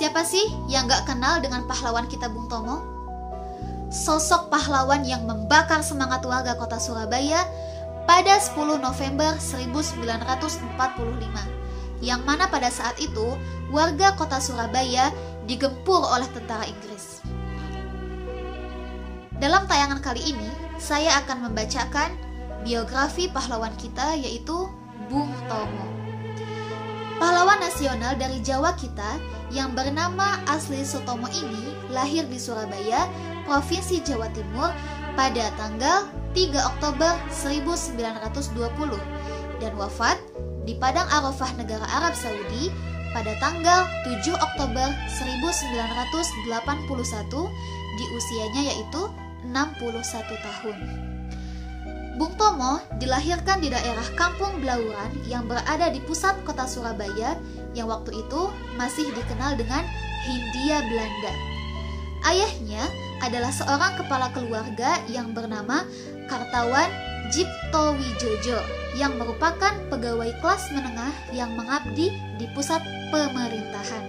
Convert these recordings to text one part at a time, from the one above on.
Siapa sih yang gak kenal dengan pahlawan kita Bung Tomo? Sosok pahlawan yang membakar semangat warga kota Surabaya pada 10 November 1945, yang mana pada saat itu warga kota Surabaya digempur oleh tentara Inggris. Dalam tayangan kali ini, saya akan membacakan biografi pahlawan kita, yaitu Bung Tomo. Pahlawan nasional dari Jawa kita yang bernama asli Sutomo ini lahir di Surabaya, Provinsi Jawa Timur pada tanggal 3 Oktober 1920 dan wafat di Padang Arafah, negara Arab Saudi pada tanggal 7 Oktober 1981 di usianya yaitu 61 tahun. Bung Tomo dilahirkan di daerah Kampung Blauran yang berada di pusat kota Surabaya yang waktu itu masih dikenal dengan Hindia Belanda. Ayahnya adalah seorang kepala keluarga yang bernama Kartawan Djipto Wijojo yang merupakan pegawai kelas menengah yang mengabdi di pusat pemerintahan.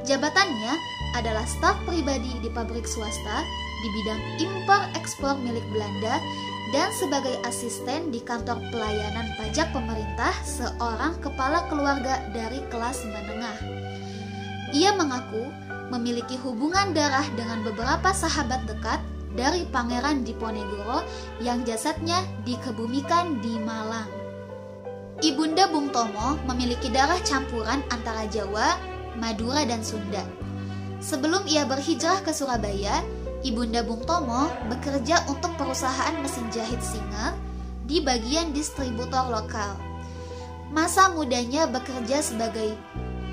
Jabatannya adalah staf pribadi di pabrik swasta di bidang impor-ekspor milik Belanda dan sebagai asisten di kantor pelayanan pajak pemerintah seorang kepala keluarga dari kelas menengah. Ia mengaku memiliki hubungan darah dengan beberapa sahabat dekat dari Pangeran Diponegoro yang jasadnya dikebumikan di Malang. Ibunda Bung Tomo memiliki darah campuran antara Jawa, Madura, dan Sunda. Sebelum ia berhijrah ke Surabaya, Ibunda Bung Tomo bekerja untuk perusahaan mesin jahit Singer di bagian distributor lokal. Masa mudanya bekerja sebagai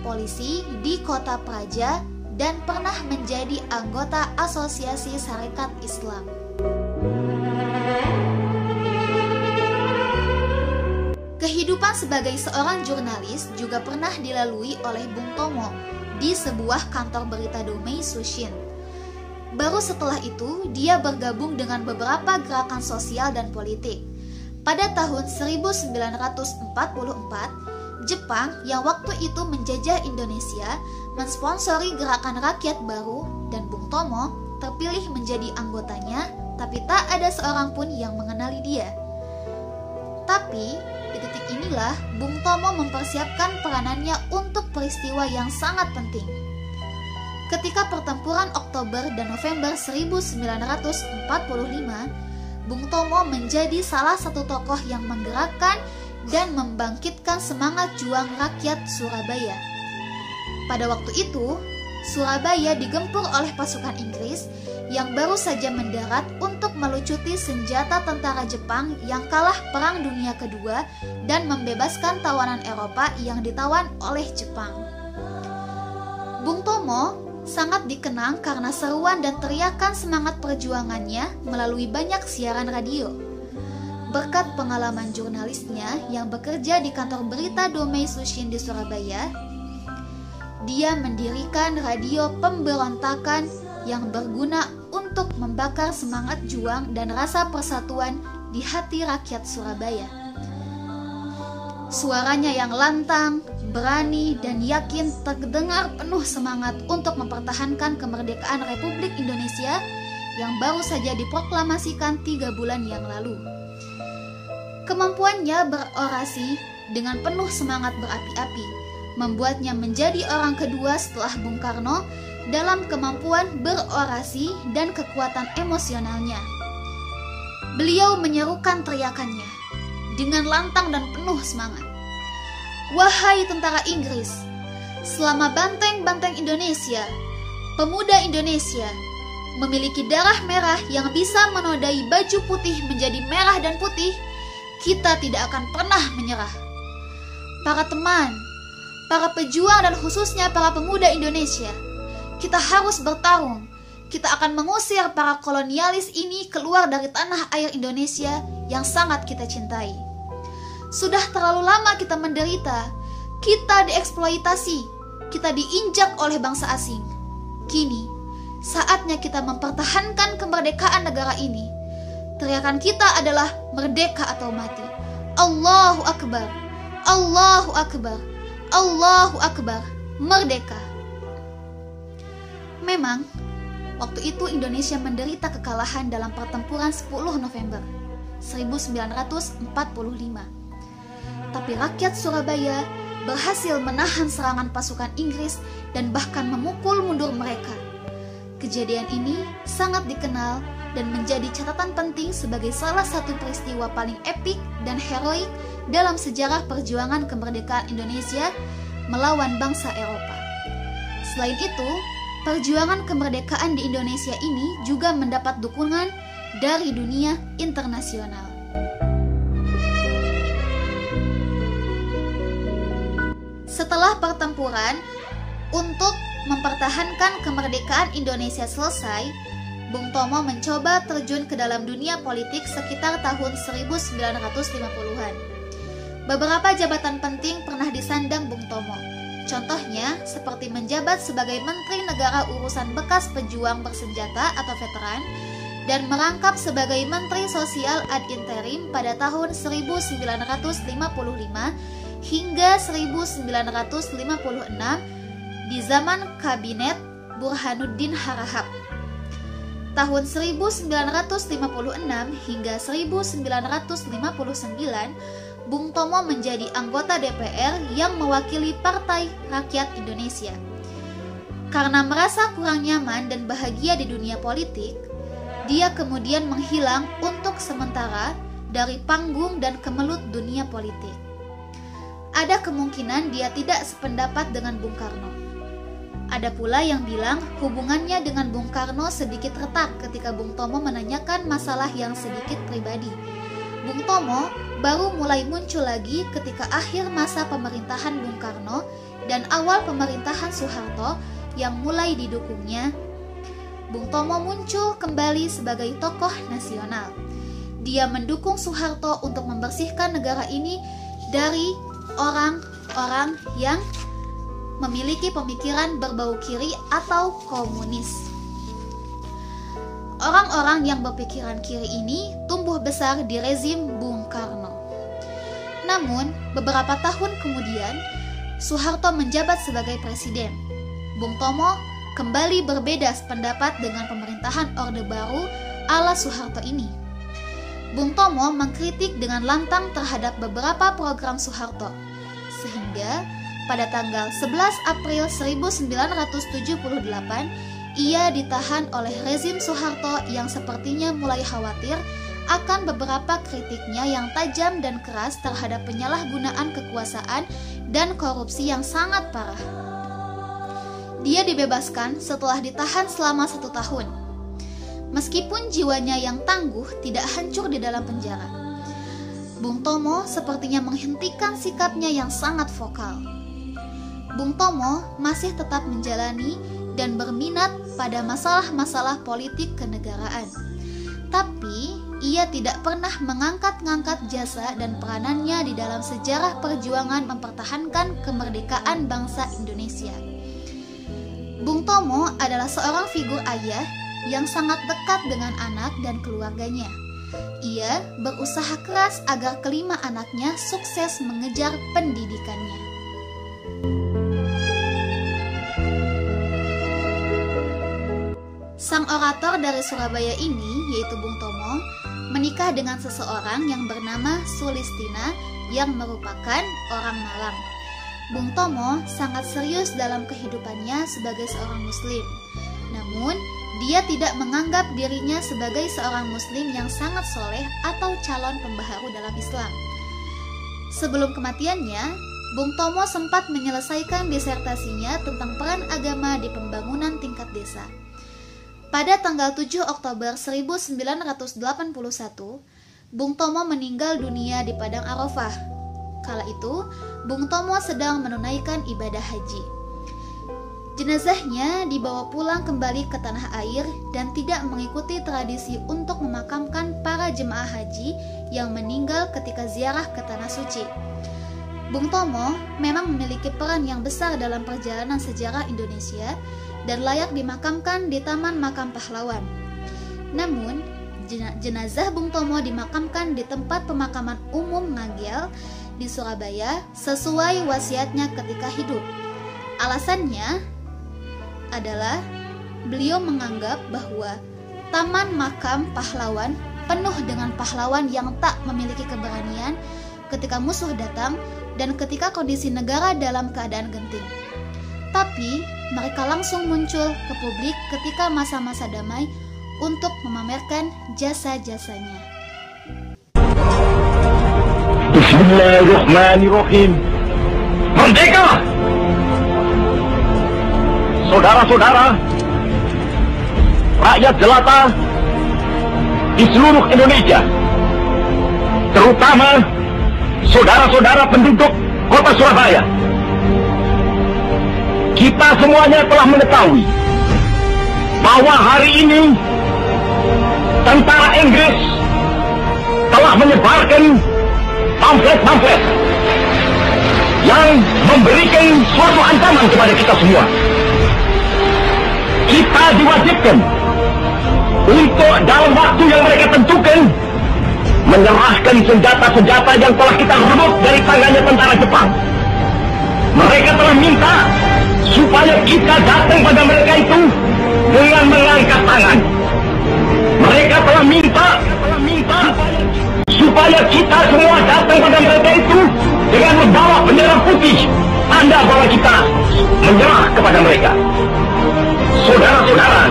polisi di Kota Praja dan pernah menjadi anggota Asosiasi Sarekat Islam. Kehidupan sebagai seorang jurnalis juga pernah dilalui oleh Bung Tomo di sebuah kantor berita Domei Sushin. Baru setelah itu, dia bergabung dengan beberapa gerakan sosial dan politik. Pada tahun 1944, Jepang yang waktu itu menjajah Indonesia mensponsori gerakan rakyat baru dan Bung Tomo terpilih menjadi anggotanya, tapi tak ada seorang pun yang mengenali dia. Tapi di titik inilah Bung Tomo mempersiapkan peranannya untuk peristiwa yang sangat penting. Ketika pertempuran Oktober dan November 1945, Bung Tomo menjadi salah satu tokoh yang menggerakkan dan membangkitkan semangat juang rakyat Surabaya. Pada waktu itu, Surabaya digempur oleh pasukan Inggris yang baru saja mendarat untuk melucuti senjata tentara Jepang yang kalah Perang Dunia Kedua dan membebaskan tawanan Eropa yang ditawan oleh Jepang. Bung Tomo sangat dikenang karena seruan dan teriakan semangat perjuangannya melalui banyak siaran radio. Berkat pengalaman jurnalisnya yang bekerja di kantor berita Domei Sushin di Surabaya, dia mendirikan radio pemberontakan yang berguna untuk membakar semangat juang dan rasa persatuan di hati rakyat Surabaya. Suaranya yang lantang, berani, dan yakin terdengar penuh semangat untuk mempertahankan kemerdekaan Republik Indonesia yang baru saja diproklamasikan 3 bulan yang lalu. Kemampuannya berorasi dengan penuh semangat berapi-api, membuatnya menjadi orang kedua setelah Bung Karno dalam kemampuan berorasi dan kekuatan emosionalnya. Beliau menyerukan teriakannya dengan lantang dan penuh semangat. Wahai tentara Inggris, selama banteng-banteng Indonesia, pemuda Indonesia memiliki darah merah yang bisa menodai baju putih menjadi merah dan putih, kita tidak akan pernah menyerah. Para teman, para pejuang dan khususnya para pemuda Indonesia, kita harus bertarung. Kita akan mengusir para kolonialis ini keluar dari tanah air Indonesia yang sangat kita cintai. Sudah terlalu lama kita menderita, kita dieksploitasi, kita diinjak oleh bangsa asing. Kini, saatnya kita mempertahankan kemerdekaan negara ini. Teriakan kita adalah merdeka atau mati. Allahu Akbar, Allahu Akbar, Allahu Akbar, merdeka. Memang, waktu itu Indonesia menderita kekalahan dalam pertempuran 10 November 1945. Tapi rakyat Surabaya berhasil menahan serangan pasukan Inggris dan bahkan memukul mundur mereka. Kejadian ini sangat dikenal dan menjadi catatan penting sebagai salah satu peristiwa paling epik dan heroik dalam sejarah perjuangan kemerdekaan Indonesia melawan bangsa Eropa. Selain itu, perjuangan kemerdekaan di Indonesia ini juga mendapat dukungan dari dunia internasional. Setelah pertempuran untuk mempertahankan kemerdekaan Indonesia selesai, Bung Tomo mencoba terjun ke dalam dunia politik sekitar tahun 1950-an. Beberapa jabatan penting pernah disandang Bung Tomo. Contohnya seperti menjabat sebagai Menteri Negara Urusan Bekas Pejuang Bersenjata atau Veteran dan merangkap sebagai Menteri Sosial ad interim pada tahun 1955 hingga 1956 di zaman Kabinet Burhanuddin Harahap. Tahun 1956 hingga 1959, Bung Tomo menjadi anggota DPR yang mewakili Partai Rakyat Indonesia. Karena merasa kurang nyaman dan bahagia di dunia politik, dia kemudian menghilang untuk sementara dari panggung dan kemelut dunia politik. Ada kemungkinan dia tidak sependapat dengan Bung Karno. Ada pula yang bilang hubungannya dengan Bung Karno sedikit retak ketika Bung Tomo menanyakan masalah yang sedikit pribadi. Bung Tomo baru mulai muncul lagi ketika akhir masa pemerintahan Bung Karno dan awal pemerintahan Soeharto yang mulai didukungnya. Bung Tomo muncul kembali sebagai tokoh nasional. Dia mendukung Soeharto untuk membersihkan negara ini dari orang-orang yang memiliki pemikiran berbau kiri atau komunis. Orang-orang yang berpikiran kiri ini tumbuh besar di rezim Bung Karno. Namun, beberapa tahun kemudian, Soeharto menjabat sebagai presiden. Bung Tomo kembali berbeda pendapat dengan pemerintahan Orde Baru ala Soeharto ini. Bung Tomo mengkritik dengan lantang terhadap beberapa program Soeharto, sehingga pada tanggal 11 April 1978, ia ditahan oleh rezim Soeharto yang sepertinya mulai khawatir akan beberapa kritiknya yang tajam dan keras terhadap penyalahgunaan kekuasaan dan korupsi yang sangat parah. Dia dibebaskan setelah ditahan selama 1 tahun. Meskipun jiwanya yang tangguh tidak hancur di dalam penjara, Bung Tomo sepertinya menghentikan sikapnya yang sangat vokal. Bung Tomo masih tetap menjalani dan berminat pada masalah-masalah politik kenegaraan. Tapi, ia tidak pernah mengangkat-ngangkat jasa dan peranannya di dalam sejarah perjuangan mempertahankan kemerdekaan bangsa Indonesia. Bung Tomo adalah seorang figur ayah yang sangat dekat dengan anak dan keluarganya. Ia berusaha keras agar kelima anaknya sukses mengejar pendidikannya. Sang orator dari Surabaya ini, yaitu Bung Tomo, menikah dengan seseorang yang bernama Sulistina yang merupakan orang Malang. Bung Tomo sangat serius dalam kehidupannya sebagai seorang muslim. Namun, dia tidak menganggap dirinya sebagai seorang muslim yang sangat soleh atau calon pembaharu dalam Islam. Sebelum kematiannya, Bung Tomo sempat menyelesaikan disertasinya tentang peran agama di pembangunan tingkat desa. Pada tanggal 7 Oktober 1981, Bung Tomo meninggal dunia di Padang Arafah. Kala itu, Bung Tomo sedang menunaikan ibadah haji. Jenazahnya dibawa pulang kembali ke tanah air dan tidak mengikuti tradisi untuk memakamkan para jemaah haji yang meninggal ketika ziarah ke tanah suci. Bung Tomo memang memiliki peran yang besar dalam perjalanan sejarah Indonesia dan layak dimakamkan di Taman Makam Pahlawan. Namun, jenazah Bung Tomo dimakamkan di tempat pemakaman umum Ngagel di Surabaya sesuai wasiatnya ketika hidup. Alasannya adalah beliau menganggap bahwa taman makam pahlawan penuh dengan pahlawan yang tak memiliki keberanian ketika musuh datang dan ketika kondisi negara dalam keadaan genting. Tapi mereka langsung muncul ke publik ketika masa-masa damai untuk memamerkan jasa-jasanya. Bismillahirrahmanirrahim. Merdeka! Saudara-saudara, rakyat jelata di seluruh Indonesia, terutama saudara-saudara penduduk kota Surabaya, kita semuanya telah mengetahui bahwa hari ini tentara Inggris telah menyebarkan pamflet-pamflet yang memberikan suatu ancaman kepada kita semua. Kita diwajibkan untuk dalam waktu yang mereka tentukan menyerahkan senjata-senjata yang telah kita rebut dari tangannya tentara Jepang. Mereka telah minta supaya kita datang pada mereka itu dengan mengangkat tangan. Mereka telah minta supaya kita semua datang pada mereka itu dengan membawa bendera putih, tanda bahwa kita menyerah kepada mereka. Saudara-saudara,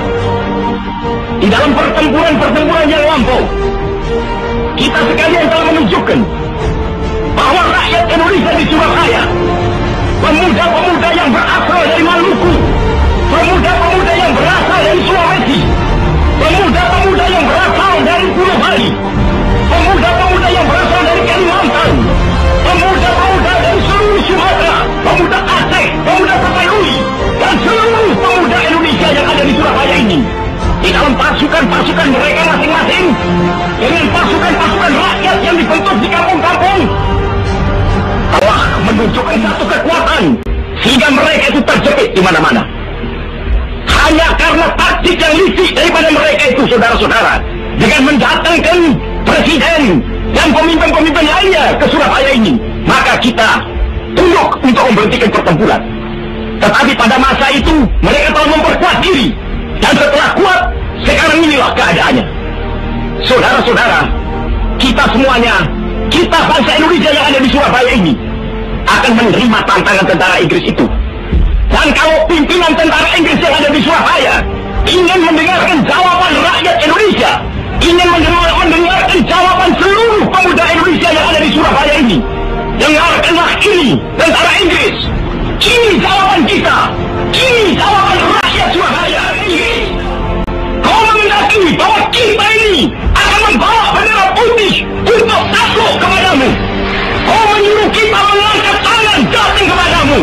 di dalam pertempuran-pertempuran yang lampau, kita sekalian telah menunjukkan bahwa rakyat Indonesia di Surabaya, pemuda-pemuda yang berasal dari Maluku, pemuda-pemuda yang berasal dari Sulawesi, pemuda-pemuda yang berasal dari Pulau Bali, pemuda-pemuda yang berasal dari Kalimantan, pemuda-pemuda dari seluruh Sumatera, pemuda Aceh, pemuda Tapanuli, dan seluruh pemuda Indonesia yang ada di Surabaya ini, di dalam pasukan-pasukan mereka masing-masing, dengan pasukan-pasukan rakyat yang dibentuk di kampung-kampung, telah menunjukkan satu kekuatan sehingga mereka itu terjepit di mana-mana. Hanya karena taktik yang licik daripada mereka itu, saudara-saudara, dengan mendatangkan presiden dan pemimpin-pemimpin lainnya ke Surabaya ini, maka kita tunduk untuk memberhentikan pertempuran. Tetapi pada masa itu mereka telah memperkuat diri, dan setelah kuat, sekarang inilah keadaannya. Saudara-saudara, kita semuanya, kita bangsa Indonesia yang ada di Surabaya ini, akan menerima tantangan tentara Inggris itu. Dan kalau pimpinan tentara Inggris yang ada di Surabaya ingin mendengarkan jawaban rakyat Indonesia, ingin mendengarkan jawaban seluruh pemuda Indonesia yang ada di Surabaya ini, dengarkanlah ini, tentara Inggris. Ini jawaban kita, ini jawaban rakyat Surabaya. Kau menghendaki bahwa kita ini akan membawa bendera putih untuk takluk kepadamu. Kau menyuruh kita mengangkat tangan datang kepadamu.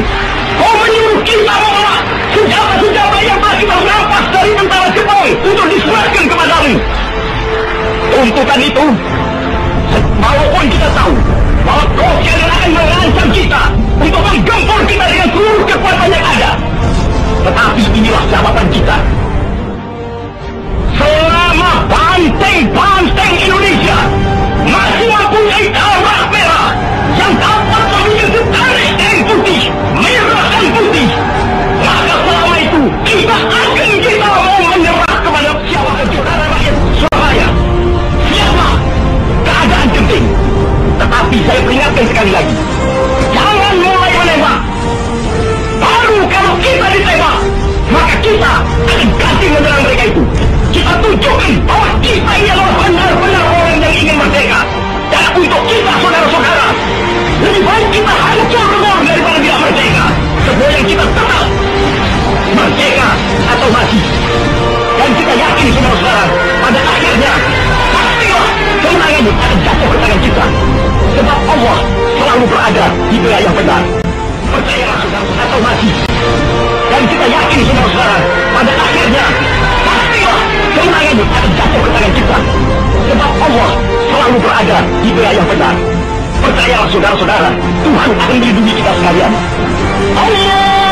Kau menyuruh kita membawa senjata-senjata yang telah kita rampas dari tentara Jepang untuk diserahkan kepadamu. Tuntutan itu, walaupun kita tahu bahwa kau akan mengancam kita untuk menggempur kita dengan seluruh kekuatan yang ada, tetapi inilah jawaban kita. Selama banteng-banteng Indonesia masih mempunyai darah merah yang dapat memiliki tarik dan putih, merah dan putih, maka selama itu kita mau menyerah kepada siapa saudara rakyat Surabaya. Siapa keadaan genting. Tetapi saya peringatkan sekali lagi, jangan mulai menembak. Baru kalau kita ditembak, maka kita akan ganti menyerang mereka itu. Kita tunjukkan bahwa kita ini adalah benar-benar orang yang ingin merdeka. Dan untuk kita, saudara-saudara, lebih baik kita hancur lebur daripada tidak merdeka. Sebab yang kita tetap merdeka atau mati. Dan kita yakin, saudara-saudara, pada akhirnya pastilah kemenangan akan jatuh ke tangan kita. Sebab Allah selalu berada di pihak yang benar. Percayalah, saudara, atau mati. Dan kita yakin, saudara-saudara, pada akhirnya pastilah kemenangan akan jatuh ke tangan kita. Sebab Allah selalu berada di pihak yang benar. Percayalah, saudara-saudara, Tuhan akan melindungi kita sekalian. Allah